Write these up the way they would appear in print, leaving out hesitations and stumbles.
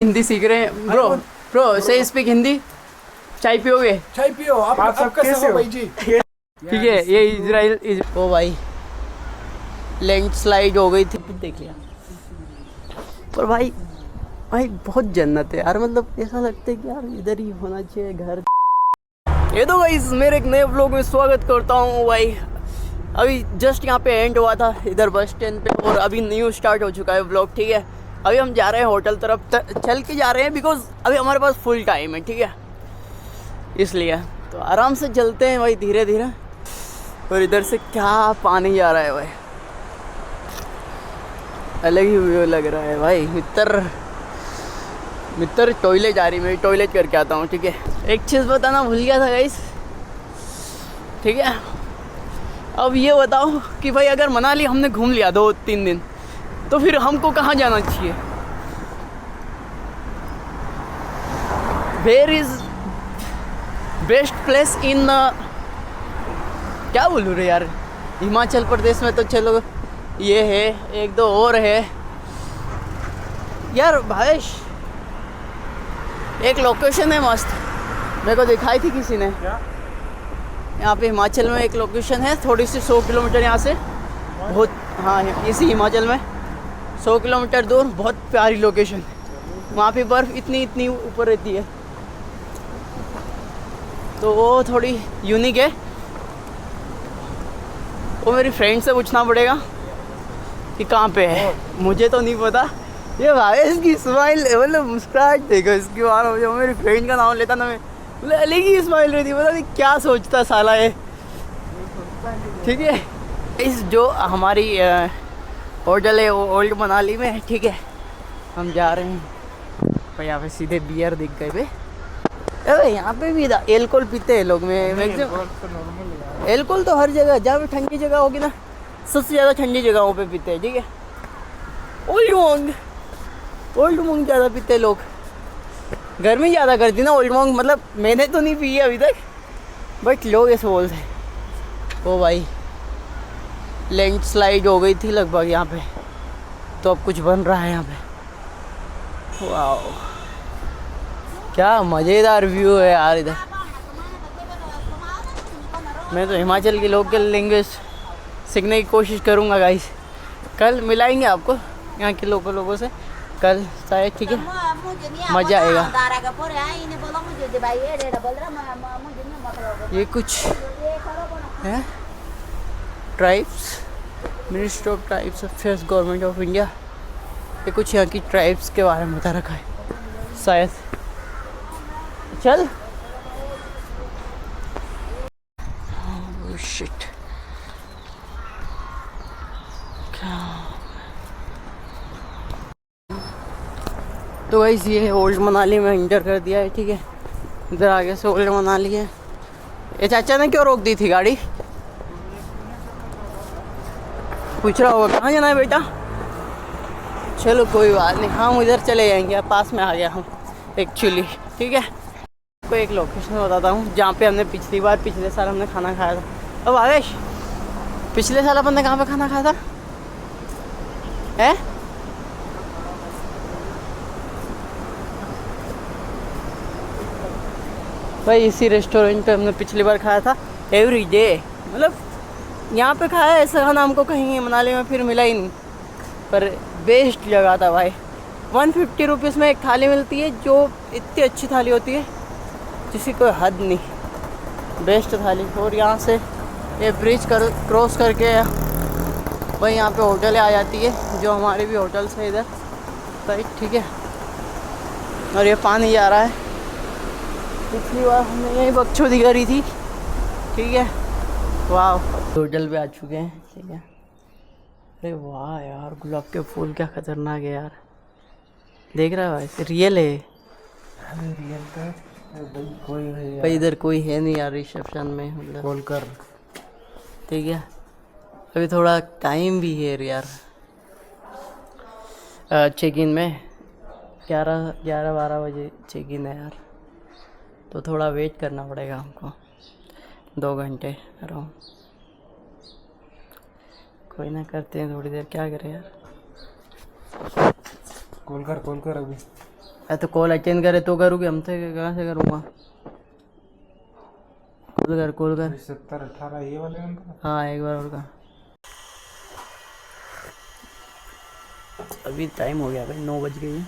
हिंदी सीख रहे हैं ब्रो। ब्रो से स्पीक हिंदी। चाय पियोगे? चाय पियो। आप सब कैसे हो भाई जी? ठीक है, ये इजराइल ओ भाई लैंडस्लाइड हो गई थी, देख लिया। पर भाई भाई बहुत जन्नत है यार, मतलब ऐसा लगता है कि यार इधर ही होना चाहिए घर। ये तो गाइस मेरे एक नए व्लॉग में स्वागत करता हूँ भाई। अभी जस्ट यहाँ पे एंड हुआ था इधर बस स्टैंड पे, और अभी न्यू स्टार्ट हो चुका है व्लॉग। ठीक है, अभी हम जा रहे हैं होटल तरफ, चल के जा रहे हैं बिकॉज अभी हमारे पास फुल टाइम है। ठीक है, इसलिए तो आराम से चलते हैं भाई, धीरे धीरे। और इधर से क्या पानी जा रहा है भाई, अलग ही व्यू लग रहा है भाई। मित्र टॉयलेट जा रही, मैं टॉयलेट करके आता हूँ। ठीक है, एक चीज़ बताना भूल गया था गाइस। ठीक है, अब ये बताओ कि भाई अगर मनाली हमने घूम लिया 2-3 दिन, तो फिर हमको कहाँ जाना चाहिए? Where is best place in क्या बोलूँ रे यार, हिमाचल प्रदेश में तो चलो ये है, एक दो और है यार भाई। एक लोकेशन है मस्त, मेरे को दिखाई थी किसी ने। यहाँ पे हिमाचल में एक लोकेशन है, थोड़ी सी 100 किलोमीटर यहाँ से, बहुत, हाँ इसी हिमाचल में 100 किलोमीटर दूर, बहुत प्यारी लोकेशन है। वहाँ पे बर्फ़ इतनी ऊपर रहती है, तो वो थोड़ी यूनिक है। वो मेरी फ्रेंड से पूछना पड़ेगा कि कहाँ पे है, मुझे तो नहीं पता। ये भाई इसकी स्माइल, मतलब मुस्कुराहट देखो इसकी बार हो। जो मेरी फ्रेंड का नाम लेता ना मैं, मतलब अलग ही स्माइल रहती, पता नहीं क्या सोचता साला है। ठीक है, इस जो हमारी होटल है वो ओल्ड मनाली में है। ठीक है, हम जा रहे हैं भाई। यहाँ पे सीधे बियर दिख गए पे। अरे यहाँ पे भी एल्कोहल पीते हैं लोग में मैक्सिमम। एल्कोहल तो हर जगह, जहाँ पे ठंडी जगह होगी ना, सबसे ज़्यादा ठंडी जगहों पे पीते हैं। ठीक है, ओल्ड मोंग ज़्यादा पीते हैं लोग। गर्मी ज़्यादा करती ना ओल्ड मोंग, मतलब मैंने तो नहीं पी है अभी तक, बट लोग ऐसे बोलते हैं। ओ भाई लैंडस्लाइड हो गई थी लगभग यहाँ पे, तो अब कुछ बन रहा है यहाँ पे। वाह, क्या मज़ेदार व्यू है यार इधर। मैं तो हिमाचल की लोकल लैंग्वेज सीखने की कोशिश करूँगा गाइस। कल मिलाएंगे आपको यहाँ के लोकल लोगों से, कल शायद। ठीक है, मज़ा आएगा। ये कुछ है tribes, ministry of tribes affairs, government of India. ये कुछ यहाँ की ट्राइब्स के बारे में बता रखा है शायद। चल शिट, तो गाइस ये ओल्ड मनाली में इंटर कर दिया है। ठीक है, इधर आगे से ओल्ड मनाली है। ये चाचा ने क्यों रोक दी थी गाड़ी? पूछ रहा होगा कहाँ जाना है बेटा। चलो कोई बात नहीं, हम इधर चले जाएंगे, पास में आ गया हम एक्चुअली। ठीक है, आपको एक लोकेशन बताता हूँ जहाँ पे हमने पिछले साल हमने खाना खाया था। अब आवेश, पिछले साल अपन ने कहाँ पे खाना खाया था? है भाई, इसी रेस्टोरेंट पे हमने पिछली बार खाया था। एवरी डे, मतलब यहाँ पे खाया ऐसा खाना हमको कहीं मनाली में फिर मिला ही नहीं, पर बेस्ट जगह था भाई। 150 रुपीज़ में एक थाली मिलती है, जो इतनी अच्छी थाली होती है जिसकी कोई हद नहीं, बेस्ट थाली। और यहाँ से ये ब्रिज क्रॉस करके भाई यहाँ पे होटल आ जाती है, जो हमारे भी होटल्स है इधर राइट। ठीक है, और ये पानी जा रहा है। पिछली बार हमने यही बकचोदी करी थी। ठीक है, वाह, होटल पे आ चुके हैं। ठीक है, अरे वाह यार, गुलाब के फूल क्या खतरनाक है यार। देख रहा है भाई, रियल है। रियल का कोई है भाई इधर कोई है नहीं यार रिसेप्शन में, मतलब कॉल कर। ठीक है, अभी थोड़ा टाइम भी है यार। चेक इन में 11-12 बजे चेक इन है यार, तो थोड़ा वेट करना पड़ेगा हमको, 2 घंटे अराउंड। कोई ना, करते हैं थोड़ी देर, क्या करें यार। कॉल कर अभी। मैं तो कॉल अटेंड करे तो करूँगी, हम तो कहाँ से करूँगा। कॉल कर 70-18 ये वाले नंबर। हाँ एक बार और का। अभी टाइम हो गया भाई, 9 बज गई है।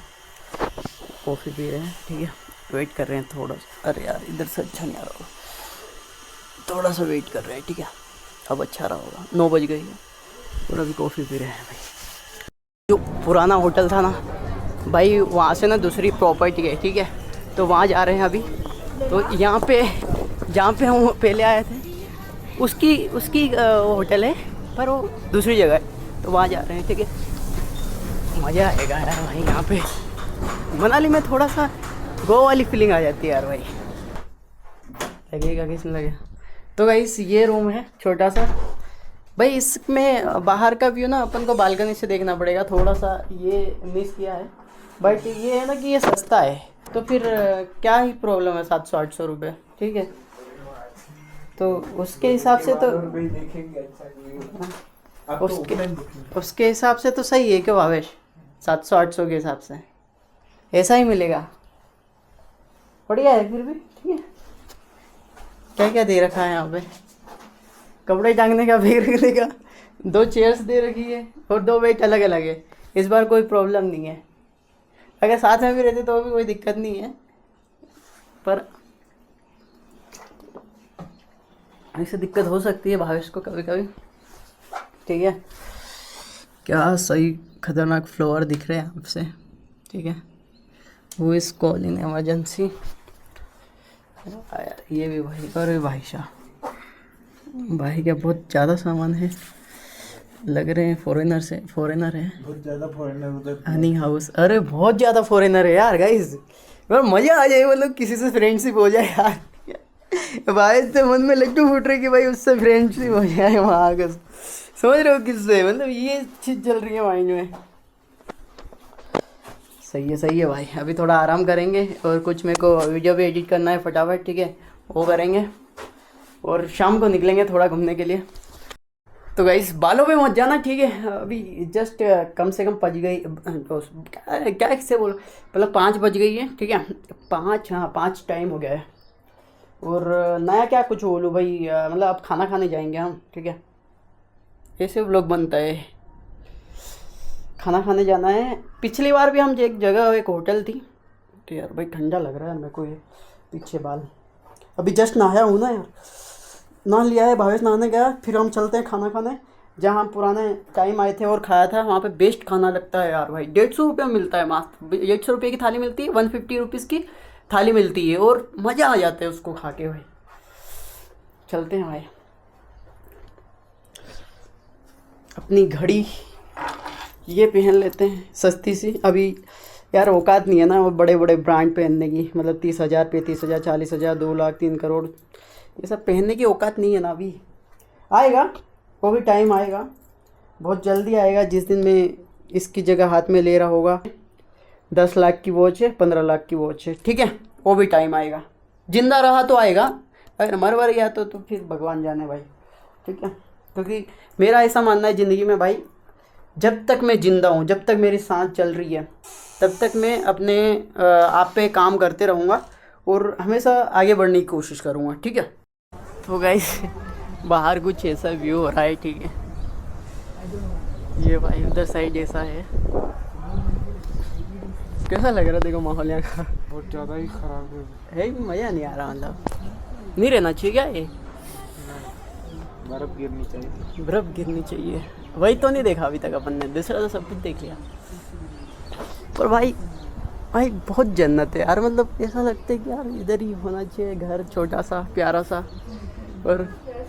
कॉफ़ी पी रहे हैं, ठीक है, वेट कर रहे हैं थोड़ा सा। अरे यार इधर से अच्छा नहीं आ रहा होगा, थोड़ा सा वेट कर रहे हैं, ठीक है, अब अच्छा रहा होगा। 9 बज गई है और अभी कॉफ़ी पी रहे हैं भाई। जो पुराना होटल था ना भाई, वहाँ से ना दूसरी प्रॉपर्टी है, ठीक है, तो वहाँ जा रहे हैं अभी। तो यहाँ पे जहाँ पे हम पहले आए थे उसकी होटल है, पर वो दूसरी जगह है, तो वहाँ जा रहे हैं, ठीक है। मज़ा आएगा यार भाई, यहाँ पे मनाली में थोड़ा सा गोवा वाली फीलिंग आ जाती है यार भाई। लगेगा किसने लगेगा। तो गाइस ये रूम है छोटा सा भाई, इसमें बाहर का व्यू ना अपन को बालकनी से देखना पड़ेगा, थोड़ा सा ये मिस किया है। बट ये है ना कि ये सस्ता है, तो फिर क्या ही प्रॉब्लम है, 700-800 रुपये, ठीक है। तो उसके हिसाब से तो उसके हिसाब से तो सही है क्यों भावेश, 700-800 के हिसाब से ऐसा ही मिलेगा, बढ़िया है फिर भी, ठीक है। क्या क्या दे रखा है यहाँ पे, कपड़े टांगने का बैग रखने का, 2 चेयर्स दे रखी है और 2 बेड अलग अलग है। इस बार कोई प्रॉब्लम नहीं है, अगर साथ में भी रहते तो भी कोई दिक्कत नहीं है, पर ऐसे दिक्कत हो सकती है भावेश को कभी कभी, ठीक है। क्या सही खतरनाक फ्लोर दिख रहे हैं आपसे, ठीक है। वो इस कॉल इन एमरजेंसी। ये भी भाई, अरे भाई शाह, भाई क्या बहुत ज़्यादा सामान है, लग रहे हैं फॉरेनर है, बहुत ज़्यादा फॉरेनर उधर। हनी हाउस, अरे बहुत ज़्यादा फॉरेनर है यार गाइस, यार मज़ा आ जाए, मतलब किसी से फ्रेंडशिप हो जाए यार। भाई से मन में लड्डू फूट रहे कि भाई उससे फ्रेंडशिप हो जाए वहाँ आकर, समझ रहे हो किससे, मतलब ये चीज़ चल रही है माइंड में। सही है भाई, अभी थोड़ा आराम करेंगे और कुछ मेरे को वीडियो भी एडिट करना है फटाफट, ठीक है, वो करेंगे और शाम को निकलेंगे थोड़ा घूमने के लिए। तो गाइस बालों पे मत जाना, ठीक है, अभी जस्ट कम से कम बज गई, क्या इससे बोलो, मतलब 5 बज गई है, ठीक है, 5 टाइम हो गया है। और नया क्या कुछ बोलूँ भाई, मतलब अब खाना खाने जाएंगे हम, ठीक है, ऐसे व्लॉग बनता है, खाना खाने जाना है। पिछली बार भी हम एक जगह, एक होटल थी, तो यार भाई ठंडा लग रहा है मेरे को, ये पीछे बाल, अभी जस्ट नहाया हूँ ना यार, नहा लिया है, भावेश नहाने गया, फिर हम चलते हैं खाना खाने जहाँ हम पुराने टाइम आए थे और खाया था, वहाँ पे बेस्ट खाना लगता है यार भाई। 150 रुपये मिलता है, मात्र 150 रुपये की थाली मिलती है, 150 रुपीज़ की थाली मिलती है और मज़ा आ जाता है उसको खा के भाई। चलते हैं भाई। अपनी घड़ी ये पहन लेते हैं सस्ती सी, अभी यार औकात नहीं है ना वो बड़े बड़े ब्रांड पहनने की, मतलब 30,000 35,000 40,000 2 लाख 3 करोड़ ये सब पहनने की औकात नहीं है ना। अभी आएगा, वो भी टाइम आएगा, बहुत जल्दी आएगा, जिस दिन मैं इसकी जगह हाथ में ले रहा होगा। 10 लाख की वॉच है, 15 लाख की वॉच है, ठीक है, वो भी टाइम आएगा, जिंदा रहा तो आएगा, अगर मर वर गया तो फिर भगवान जाने भाई, ठीक है। क्योंकि मेरा ऐसा मानना है ज़िंदगी में भाई, जब तक मैं ज़िंदा हूँ, जब तक मेरी सांस चल रही है, तब तक मैं अपने आप पे काम करते रहूँगा और हमेशा आगे बढ़ने की कोशिश करूँगा, ठीक है। तो गाइस बाहर कुछ ऐसा व्यू हो रहा है, ठीक है, ये भाई उधर साइड ऐसा है, कैसा लग रहा है देखो माहौल यहाँ का, बहुत ज़्यादा ही ख़राब है, मज़ा नहीं आ रहा, मतलब नहीं रहना चाहिए क्या ये, बर्फ़ गिरनी चाहिए, बर्फ़ गिरनी चाहिए, वही तो नहीं देखा अभी तक अपन ने, दूसरा तो सब कुछ देख लिया। पर भाई बहुत जन्नत है यार, मतलब ऐसा लगता है कि यार इधर ही होना चाहिए घर, छोटा सा प्यारा सा, और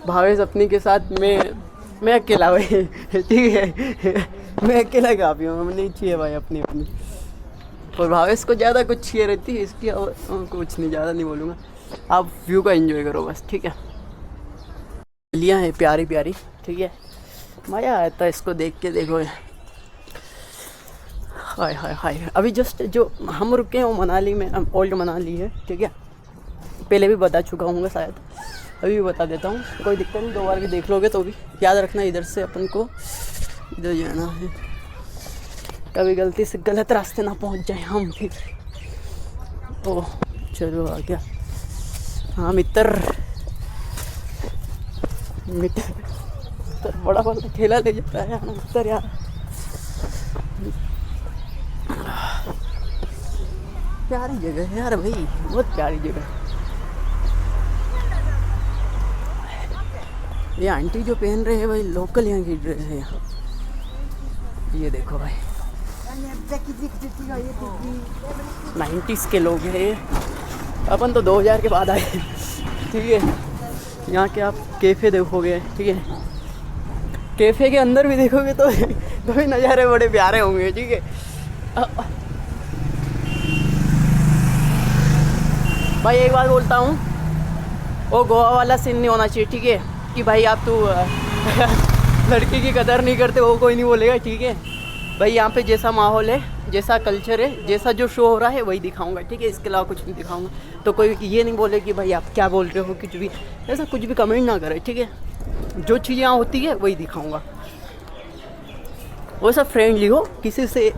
भावेश अपनी के साथ मैं अकेला भाई, ठीक है, मैं अकेला काफ़ी हूँ, नहीं चाहिए भाई अपनी। और भावेश को ज़्यादा कुछ चाहिए रहती है इसकी, और कुछ नहीं, ज़्यादा नहीं बोलूँगा, आप व्यू का एंजॉय करो बस, ठीक है। गलियाँ हैं प्यारी प्यारी, ठीक है, मज़ा आता है इसको देख के, देखो हाय हाय हाय। अभी जस्ट जो हम रुके हैं वो मनाली में, ओल्ड मनाली है, ठीक है, पहले भी बता चुका हूँ शायद, अभी भी बता देता हूँ, कोई दिक्कत नहीं, 2 बार भी देख लोगे तो भी याद रखना, इधर से अपन को इधर जाना है, कभी गलती से गलत रास्ते ना पहुँच जाए हम, ठीक है। ओह चलो आ गया। हाँ मित्र बड़ा वाला ठेला ले जाता है यार मित्र यार। प्यारी जगह है यार भाई, बहुत प्यारी जगह है। ये आंटी जो पहन रहे हैं भाई लोकल यहाँ की ड्रेस है यहाँ। ये देखो भाई 90s के लोग हैं ये। अपन तो 2000 के बाद आए, ठीक है। यहाँ के आप कैफ़े देखोगे, ठीक है, कैफ़े के अंदर भी देखोगे तो भी नज़ारे बड़े प्यारे होंगे, ठीक है। भाई एक बात बोलता हूँ, वो गोवा वाला सीन नहीं होना चाहिए, ठीक है, कि भाई आप तो लड़की की कदर नहीं करते, वो कोई नहीं बोलेगा, ठीक है। भाई यहाँ पे जैसा माहौल है, जैसा कल्चर है, जैसा जो शो हो रहा है वही दिखाऊंगा, ठीक है। इसके अलावा कुछ नहीं दिखाऊंगा। तो कोई ये नहीं बोले कि भाई आप क्या बोल रहे हो, कुछ भी ऐसा कुछ भी कमेंट ना करे, ठीक है। जो चीज़ यहाँ होती है वही दिखाऊंगा। वो सब फ्रेंडली हो, किसी से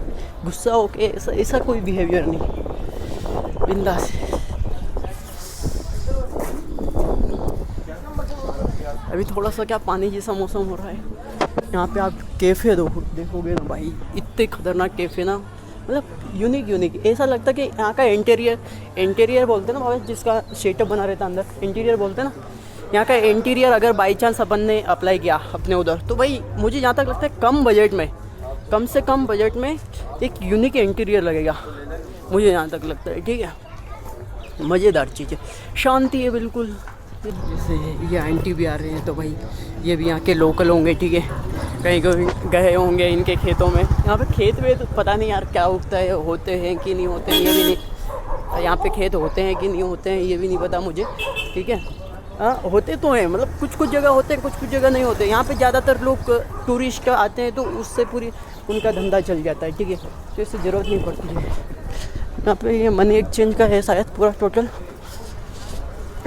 गुस्सा हो के ऐसा कोई बिहेवियर नहीं, बिंदास। अभी थोड़ा सा क्या पानी जैसा मौसम हो रहा है। यहाँ पे आप कैफ़े देखोगे ना भाई, इतने खतरनाक कैफ़े ना, मतलब यूनिक ऐसा लगता है कि यहाँ का इंटीरियर बोलते हैं ना भाई, जिसका सेटअप बना रहता है अंदर, इंटीरियर बोलते हैं ना। यहाँ का इंटीरियर अगर बाई चांस अपन ने अप्लाई किया अपने उधर, तो भाई मुझे जहाँ तक लगता है कम से कम बजट में एक यूनिक इंटीरियर लगेगा, मुझे यहाँ तक लगता है, ठीक है। मज़ेदार चीज़ है, शांति है बिल्कुल। जैसे ये आंटी भी आ रहे हैं तो भाई ये भी यहाँ के लोकल होंगे, ठीक है। कहीं गए होंगे इनके खेतों में। यहाँ पे खेत में तो पता नहीं यार क्या उगता है, होते हैं कि नहीं होते हैं ये भी नहीं, यहाँ पे खेत होते हैं कि नहीं होते हैं ये भी नहीं पता मुझे, ठीक है। हाँ होते तो हैं, मतलब कुछ जगह होते हैं, कुछ जगह नहीं होते। यहाँ पे ज़्यादातर लोग टूरिस्ट आते हैं तो उससे पूरी उनका धंधा चल जाता है, ठीक है। तो इससे ज़रूरत नहीं पड़ती है। यहाँ पे ये मनी एक्सचेंज का है शायद पूरा टोटल,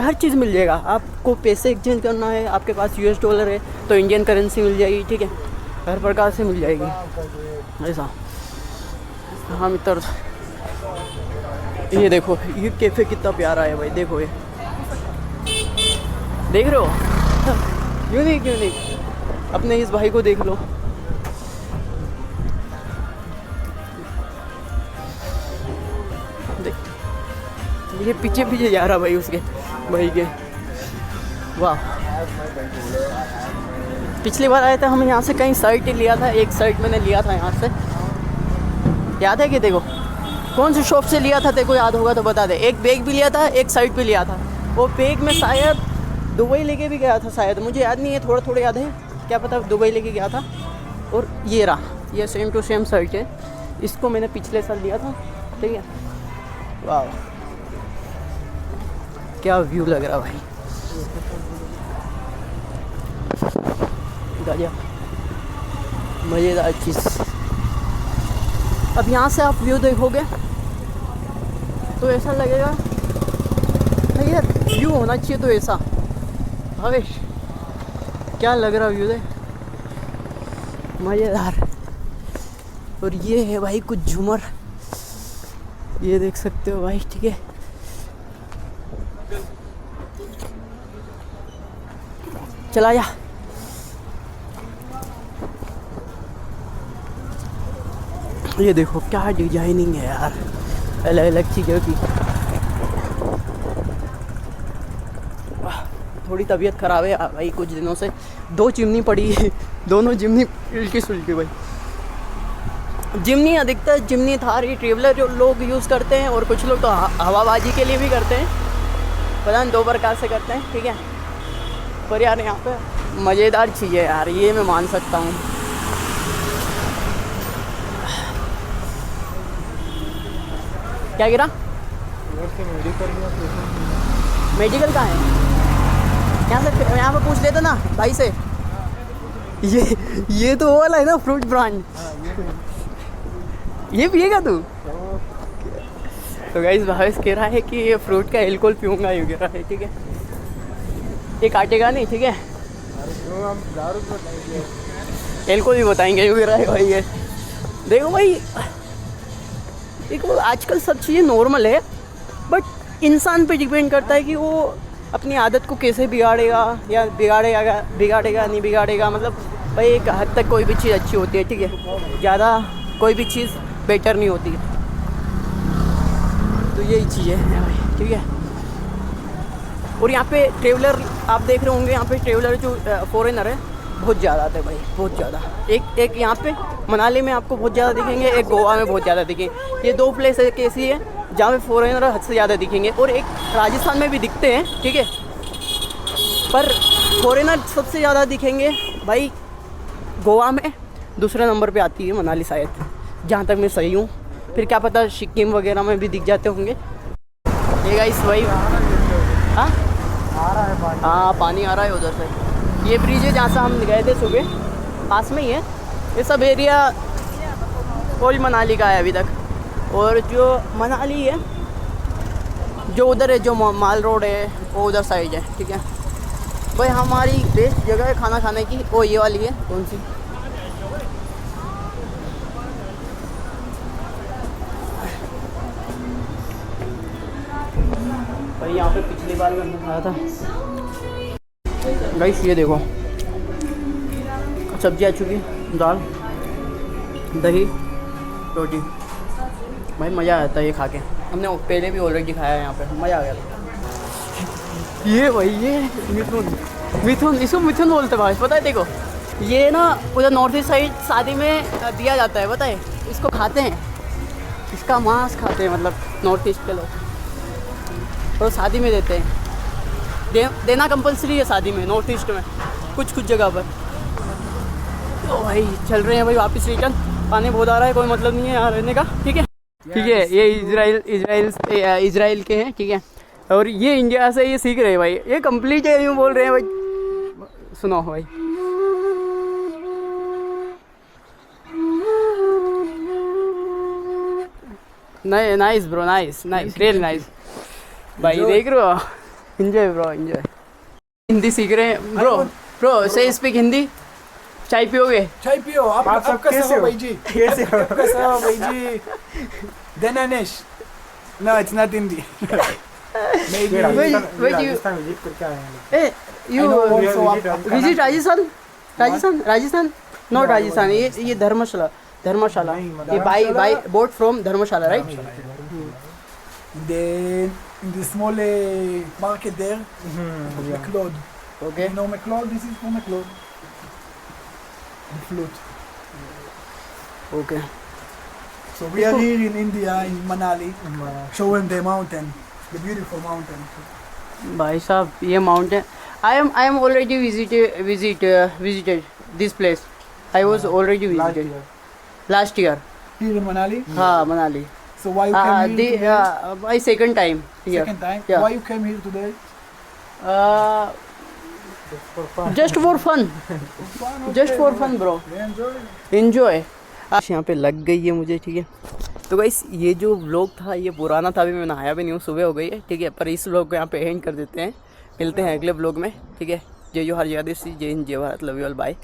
हर चीज़ मिल जाएगा। आपको पैसे एक्सचेंज करना है, आपके पास $US है तो इंडियन करेंसी मिल जाएगी, ठीक है। हर प्रकार से मिल जाएगी ऐसा। हाँ मित्र ये देखो, ये कैफ़े कितना प्यारा है भाई, देखो ये देख रहे हो, यूनिक अपने इस भाई को देख लो। देख ये पीछे जा रहा भाई उसके भाई के। वाह, पिछली बार आए थे हम यहाँ से, कहीं शर्ट ही लिया था, एक शर्ट मैंने लिया था यहाँ से, याद है कि देखो कौन सी शॉप से लिया था, तेरे को याद होगा तो बता दे। एक बैग भी लिया था, एक शर्ट भी लिया था। वो बैग में शायद दुबई लेके भी गया था, शायद मुझे याद नहीं है, थोड़ा याद है, क्या पता दुबई लेके गया था। और ये रहा, ये सेम टू सेम शर्ट है, इसको मैंने पिछले साल लिया था, ठीक है। वाह क्या व्यू लग रहा भाई, गजब मज़ेदार चीज़। अब यहाँ से आप व्यू देखोगे तो ऐसा लगेगा नहीं यार, व्यू होना चाहिए तो ऐसा। भावेश क्या लग रहा व्यू है, मज़ेदार। और ये है भाई कुछ झूमर, ये देख सकते हो भाई, ठीक है। चला जा, ये देखो क्या डिजाइनिंग है यार, अलग अलग चीज़ों की। थोड़ी तबीयत ख़राब है भाई कुछ दिनों से, 2 चिमनी पड़ी है, दोनों चिमनी उल्टी सुलटी भाई। जिमनी अधिकतर जिमनी थार ये ट्रेवलर जो लोग यूज़ करते हैं, और कुछ लोग तो हवाबाजी के लिए भी करते हैं, पता नहीं 2 प्रकार से करते हैं, ठीक है। पर यार यहाँ पे मज़ेदार चीज़ है यार, ये मैं मान सकता हूँ। क्या गिरा? मेडिकल कहाँ है? यहाँ पे पूछ लेते ना भाई से। ये तो वो वाला है ना फ्रूट ब्रांड, ये पिएगा तू? तो गाइस भावेश कह रहा है कि ये फ्रूट का एल्कोहल पीऊँगा, ये कह रहा है, ठीक है। ये काटेगा नहीं, ठीक है। एल्कोहल भी बताएंगे, ये कह रहा है भाई। ये देखो भाई, देखो आजकल सब चीज़ें नॉर्मल है, बट इंसान पे डिपेंड करता है कि वो अपनी आदत को कैसे बिगाड़ेगा, या बिगाड़ेगा नहीं बिगाड़ेगा। मतलब भाई एक हद तक कोई भी चीज़ अच्छी होती है, ठीक है, ज़्यादा कोई भी चीज़ बेटर नहीं होती। तो यही चीज़ है भाई, ठीक है। और यहाँ पे ट्रेवलर आप देख रहे होंगे, यहाँ पे ट्रेवलर जो फॉरेनर है बहुत ज़्यादा आते हैं भाई, बहुत ज़्यादा। एक यहाँ पे मनाली में आपको बहुत ज़्यादा दिखेंगे, एक गोवा में बहुत ज़्यादा दिखेंगे। ये 2 प्लेस ऐसी है जहाँ पे फॉरेनर हद से ज़्यादा दिखेंगे, और एक राजस्थान में भी दिखते हैं, ठीक है, पर फॉरेनर सबसे ज़्यादा दिखेंगे भाई गोवा में। दूसरे नंबर पे आती है मनाली शायद, जहाँ तक मैं सही हूँ। फिर क्या पता सिक्किम वगैरह में भी दिख जाते होंगे। ये गाइस वही, हाँ आ रहा है पानी। हाँ पानी आ रहा है उधर से। ये ब्रिज है जहाँ से हम गए थे सुबह, पास में ही है। ये सब एरिया ओल्ड मनाली का है अभी तक। और जो मनाली है, जो उधर है, जो माल रोड है, वो उधर साइड है, ठीक है भाई। हमारी बेस्ट जगह है खाना खाने की, वो ये वाली है। कौन सी? भाई यहाँ पे पिछली बार में हमने खाया था गाइस। ये देखो सब्जी आ चुकी, दाल, दही, रोटी। भाई मज़ा आता है ये खा के। हमने पहले भी ऑलरेडी खाया है यहाँ पे, मज़ा आ गया। ये भाई ये मिथुन, इसको मिथुन बोलते भाई, पता है देखो। ये ना उधर नॉर्थ ईस्ट साइड शादी में दिया जाता है, पता है, इसको खाते हैं, इसका मांस खाते हैं, मतलब नॉर्थ ईस्ट के लोग। और शादी में देते हैं, देना कंपलसरी है शादी में, नॉर्थ ईस्ट में कुछ जगह पर। तो भाई चल रहे हैं भाई वापस रिटर्न। पानी बहुत आ रहा है, कोई मतलब नहीं है यहाँ रहने का, ठीक है। ठीक है, ये इजराइल के हैं, ठीक है। और ये इंडिया से ये सीख रहे हैं भाई, ये कंप्लीट है यूँ बोल रहे हैं भाई। सुनो भाई, nice bro, nice real nice भाई। देख रहे हो, एंजॉय ब्रो, एंजॉय। हिंदी सीख रहे हैं ब्रो से स्पीक हिंदी। चाय पियोगे? चाय पियो। आप सब कैसे हो भाई जी? कैसे हो? कैसे हो भाई जी? Danish? No, it's not Hindi. Maybe. Rajasthan visit करके आए हैं। You also visit Rajasthan? Not Rajasthan. ये धर्मशाला। नहीं, ये by boat from Dharamshala, right? Then in the small market there, McLeod. Okay. You know McLeod? This is for McLeod. The flute. Okay. So we are here in India, in Manali, showing the mountain, the beautiful mountain. भाई साहब ये mountain, I am already visited this place. I was already visited last year. Here in Manali? हाँ Manali. So why you came here today? My second time here. Second time? Yeah. Why you came here today? Just for fun. Fun, Just okay, for bro. fun bro. Enjoy. Enjoy. यहाँ पे लग गई है मुझे, ठीक है। तो गाइस ये जो व्लॉग था ये पुराना था, अभी मैं नहाया भी नहीं हूँ, सुबह हो गई है, ठीक है। पर इस व्लॉग को यहाँ पे एंड कर देते हैं, मिलते हैं अगले व्लॉग में, ठीक है। जय जोहार, जय आदिवासी, जय हिंद, जय Bharat, love you all, bye.